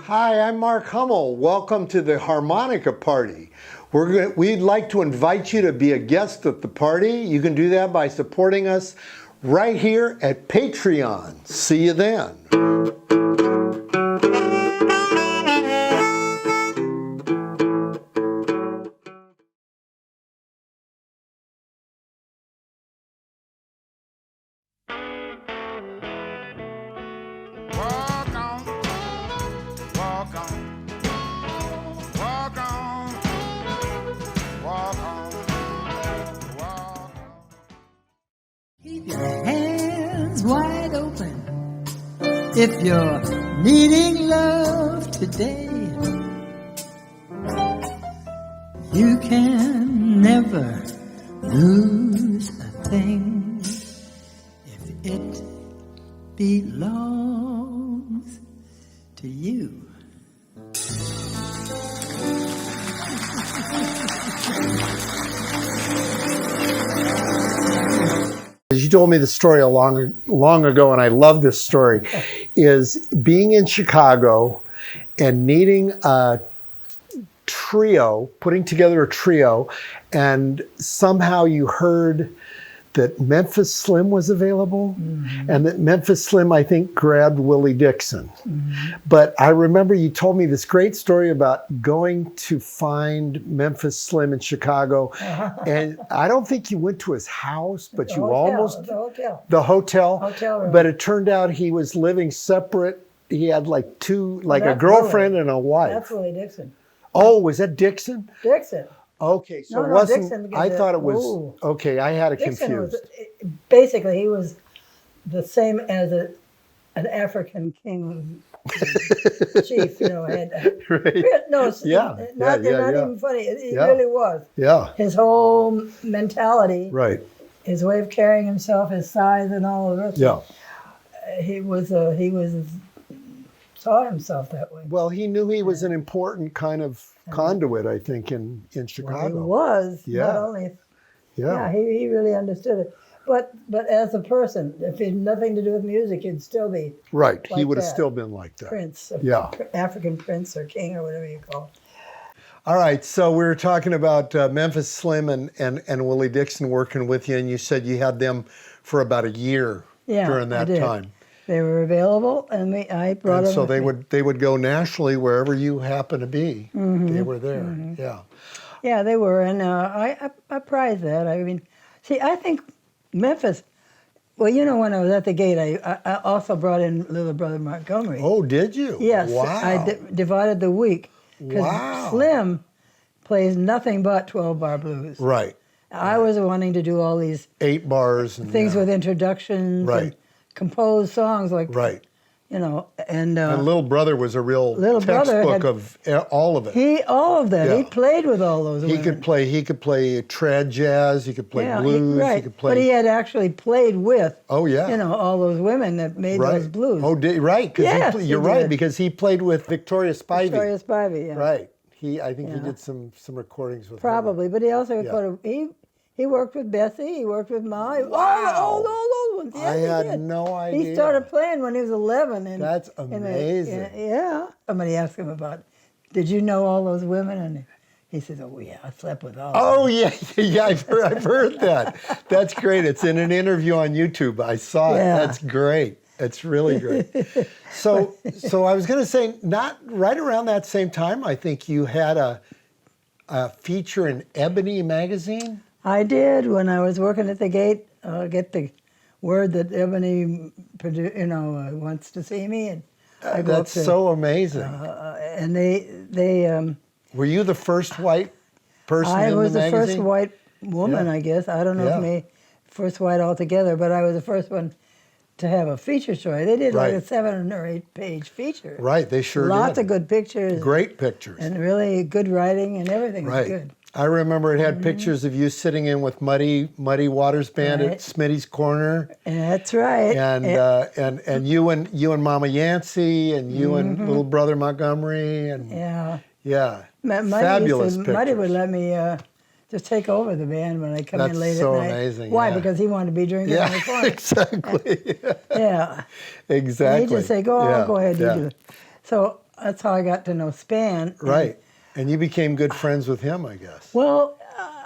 Hi, I'm Mark Hummel. Welcome to the Harmonica Party. We'd like to invite you to be a guest at the party. You can do that by supporting us right here at Patreon. See you then. Keep your hands wide open if you're needing love today. You can never lose a thing if it belongs to you. You told me the story long ago, and I love this story, is being in Chicago and needing a trio, putting together a trio, and somehow you heard that Memphis Slim was available, and that Memphis Slim, I think, grabbed Willie Dixon. But I remember you told me this great story about going to find Memphis Slim in Chicago, and I don't think you went to his house, but The you hotel, almost... the hotel. Hotel room. But it turned out he was living separate. He had like two, like a That's girlfriend Willie. and a wife. That's Willie Dixon. Oh, was that Dixon? Dixon. Okay, so No, it no, wasn't, Dixon, because I thought it was, ooh. okay, I had it Dixon confused. was, basically, he was the same as an African king chief, you know. Had, Right. no, it's Yeah, not, yeah, not yeah. even funny. It Yeah. really was. Yeah, His whole mentality, right, his way of carrying himself, his size, and all of the rest. yeah. He saw himself that way. Well, he knew he was an important kind of conduit, I think, in Chicago. He was Yeah. not only. Yeah, He really understood it. But as a person, if he had nothing to do with music, he'd still be right. He like would have that. still been like that. prince, Yeah. African prince or king or whatever you call it. All right, so we were talking about Memphis Slim and Willie Dixon working with you, and you said you had them for about a year during I that did. time. They were available, and I brought And them. so with they me. would go nationally wherever you happen to be. They were there. Yeah. Yeah, they were, and I prize that. I mean, see, I think Memphis. Well, you know, when I was at the gate, I also brought in little brother Montgomery. Oh, did you? Yes, Wow. I divided the week because Wow. Slim plays nothing but 12-bar blues. Right. I was wanting to do all these 8 bars and things yeah. with introductions Right. and compose songs like, Right. you know, and Little Brother was a real Little Brother textbook had- of all of it. all of that. Yeah. He played with all those He women. could play trad jazz, he could play blues, right. he could play But he had actually played with, Oh yeah. you know, all those women that made right. those blues. Oh, right, cuz Yes, you're he right did. because he played with Victoria Spivey. Victoria Spivey, yeah. Right. I think he Yeah. did some recordings with her. Probably, but he also Yeah. he worked with Bessie, he worked with Ma, all those ones. Yes, I he had did. no idea. He started playing when he was 11. And That's amazing. Yeah. Somebody asked him about, did you know all those women? And he says, oh, yeah, I slept with all Oh of them. yeah, I've heard that. That's great. It's in an interview on YouTube. I saw it. Yeah. That's great. It's really great. So I was going to say, not right around that same time, I think you had a feature in Ebony Magazine. I did when I was working at the gate. Get the word that Ebony, wants to see me, and I go That's up to, so amazing. and they Were you the first white person I in was the the magazine? first white woman, Yeah. I guess. I don't know Yeah. if me first white altogether, but I was the first one to have a feature story. They did like Right. a 7 or 8 page feature. Right, they sure Lots did. of good pictures. Great pictures. And really good writing and everything was Right. good. I remember it had pictures of you sitting in with Muddy Waters Band Right. at Smitty's Corner. And that's right. And you and Mama Yancey and you and little brother Montgomery and yeah. yeah, Muddy fabulous Muddy would pictures. let me just take over the band when I come That's in late so at night. amazing, Why? yeah. Because he wanted to be drinking on the Yeah, corner. exactly. Yeah. Exactly. And he'd just say, go on, Yeah, go ahead, yeah. you do it. So that's how I got to know Span. Right. And you became good friends with him, I guess. Well,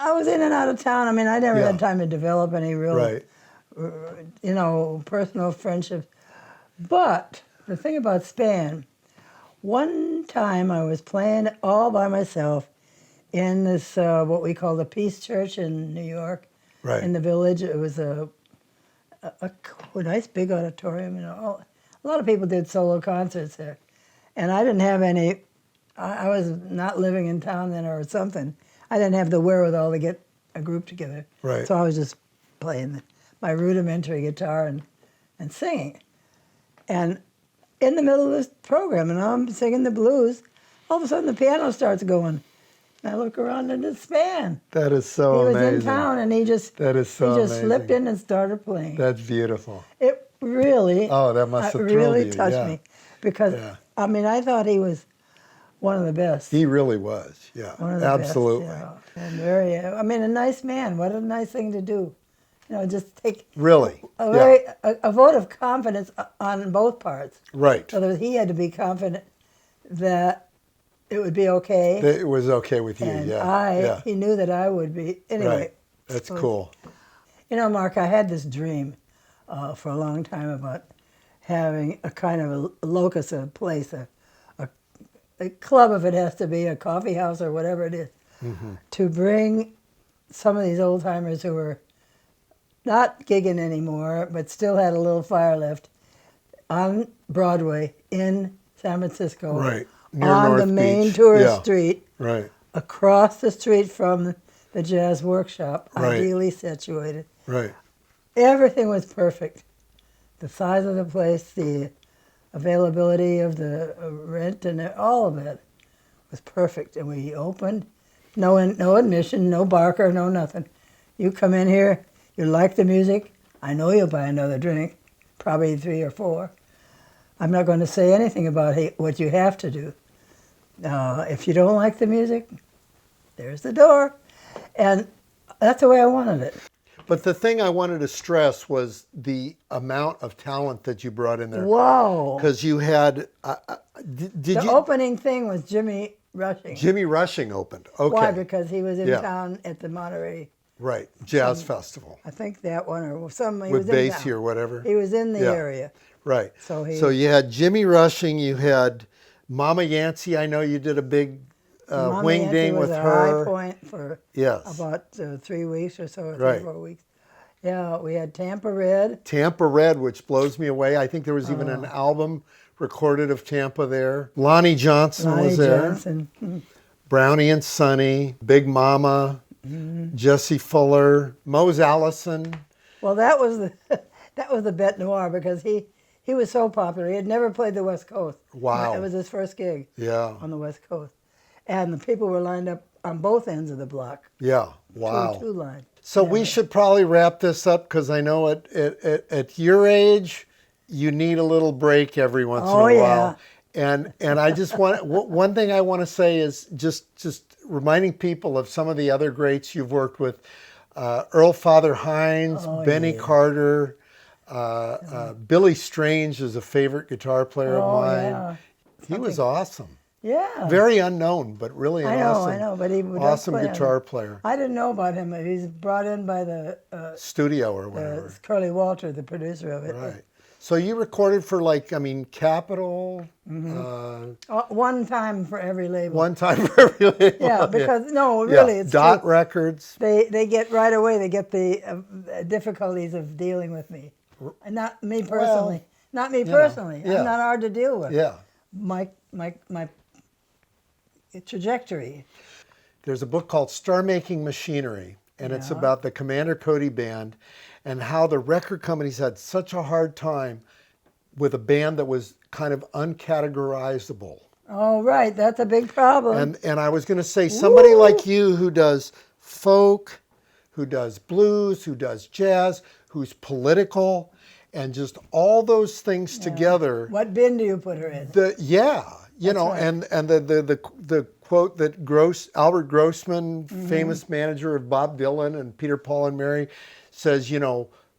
I was in and out of town. I mean, I never Yeah. had time to develop any real, Right. personal friendships. But the thing about Span, one time I was playing all by myself in this, what we call the Peace Church in New York, Right. in the Village. It was a nice big auditorium. A lot of people did solo concerts there. And I didn't have any, I was not living in town then or something. I didn't have the wherewithal to get a group together. Right. So I was just playing my rudimentary guitar and singing. And in the middle of this program, and I'm singing the blues, all of a sudden the piano starts going. And I look around and it's Span. That is so He was amazing. in town and he just That is so he just amazing. slipped in and started playing. That's beautiful. It really, Oh, that must have thrilled really you, touched yeah. me because Yeah. I mean I thought he was one of the best. He really was. Yeah. One of the Absolutely. best, yeah. And very, I mean, a nice man. What a nice thing to do. Just take Really. a Yeah. a vote of confidence on both parts. Right. In other words, he had to be confident that it would be okay, That it was okay with you. and Yeah. he knew that I would be. Anyway, Right. That's so- cool. Mark, I had this dream for a long time about having a kind of a locus, a place, a club, if it has to be, a coffee house or whatever it is, to bring some of these old timers who were not gigging anymore, but still had a little fire left, on Broadway in San Francisco, Right. Near on North the main Beach. tourist Yeah. street, Right. across the street from the jazz workshop, Right. ideally situated. Right. Everything was perfect. The size of the place, the availability of the rent, and all of it was perfect. And we opened, no admission, no barker, no nothing. You come in here, you like the music, I know you'll buy another drink, probably 3 or 4. I'm not going to say anything about what you have to do. If you don't like the music, there's the door. And that's the way I wanted it. But the thing I wanted to stress was the amount of talent that you brought in there. Whoa. Because you had, did The you? opening thing was Jimmy Rushing. Jimmy Rushing opened. Okay. Why? Because he was in Yeah. town at the Monterey, Right. Jazz Festival. I think that one, or some. He With was in Basie town. or whatever. He was in the Yeah. area. Right. So you had Jimmy Rushing, you had Mama Yancey. I know you did a big Mama wing Yancey ding was with a her. high point for Yes. about 3 weeks or so, or Right. 3 or 4 weeks. Yeah, we had Tampa Red. Tampa Red, which blows me away. I think there was even an album recorded of Tampa there. Lonnie Johnson Lonnie was there. Johnson. Brownie and Sonny, Big Mama, Jesse Fuller, Mose Allison. Well, that was the Bête Noire because he was so popular. He had never played the West Coast. Wow. It was his first gig Yeah. on the West Coast. And the people were lined up on both ends of the block. Yeah. Wow. Two line. So we should probably wrap this up because I know at your age, you need a little break every once in a while. yeah. And I just want one thing I want to say is just reminding people of some of the other greats you've worked with, Earl Father Hines, Benny Carter, Billy Strange is a favorite guitar player of mine. Yeah. He was awesome. Yeah. Very unknown, but really an awesome, I know, but he does awesome play on- guitar player. I didn't know about him. He's brought in by the Studio or whatever. Curly Walter, the producer of it. Right. So you recorded for Capitol, One time for every label. one time for every label. Yeah, because no, really, it's Dot true. Records. They get right away. They get the difficulties of dealing with me, and not me personally. Not me personally. yeah. I'm not hard to deal with. Yeah. My trajectory. There's a book called Star Making Machinery, and it's Yeah. about the Commander Cody Band and how the record companies had such a hard time with a band that was kind of uncategorizable. Oh, right. That's a big problem. And I was going to say, somebody like you who does folk, who does blues, who does jazz, who's political, and just all those things together. What bin do you put her in? You know, right. and the quote that Albert Grossman, famous manager of Bob Dylan and Peter, Paul, and Mary, says,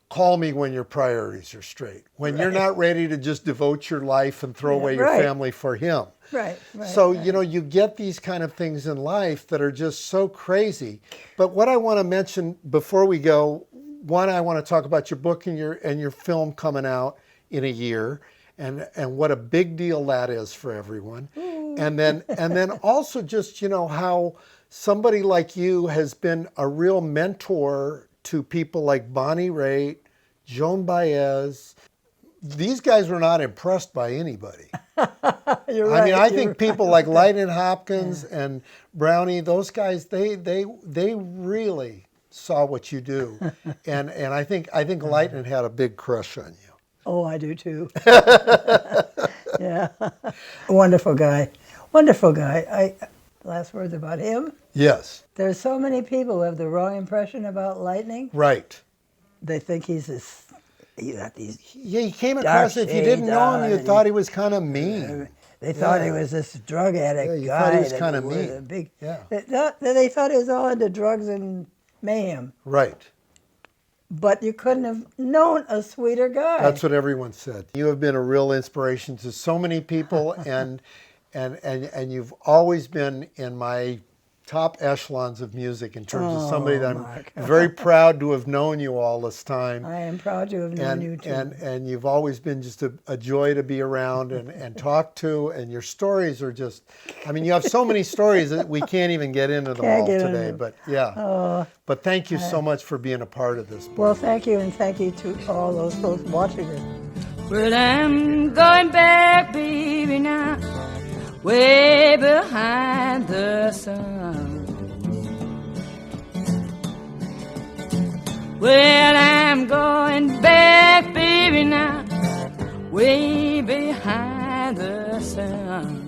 call me when your priorities are straight. When you're not ready to just devote your life and throw away your family for him. Right. So, you get these kind of things in life that are just so crazy. But what I want to mention before we go, one, I want to talk about your book and your film coming out in a year, and what a big deal that is for everyone. Ooh. And then also just, how somebody like you has been a real mentor to people like Bonnie Raitt, Joan Baez. These guys were not impressed by anybody. You're right. I mean, I think people like Lightnin' Hopkins and Brownie, those guys, they really saw what you do, and I think Lightnin' had a big crush on you. Oh, I do too. Yeah, wonderful guy. Last words about him. Yes. There's so many people who have the wrong impression about Lightning. Right. They think he's this. He came across, if you didn't know him, you thought he was kind of mean. They thought he was this drug addict guy. Thought he was kind of mean. They thought he was all into drugs and mayhem. Right. But you couldn't have known a sweeter guy. That's what everyone said. You have been a real inspiration to so many people, and you've always been in my top echelons of music in terms of somebody that I'm very proud to have known you all this time. I am proud to have known you too. And you've always been just a joy to be around and talk to, and your stories are just, you have so many stories that we can't even get into them all today, but yeah. But thank you so much for being a part of this book. Well, thank you, and thank you to all those folks watching it. Well, I'm going back, baby, now, way behind the sun. Well, I'm going back, baby, now, way behind the sun.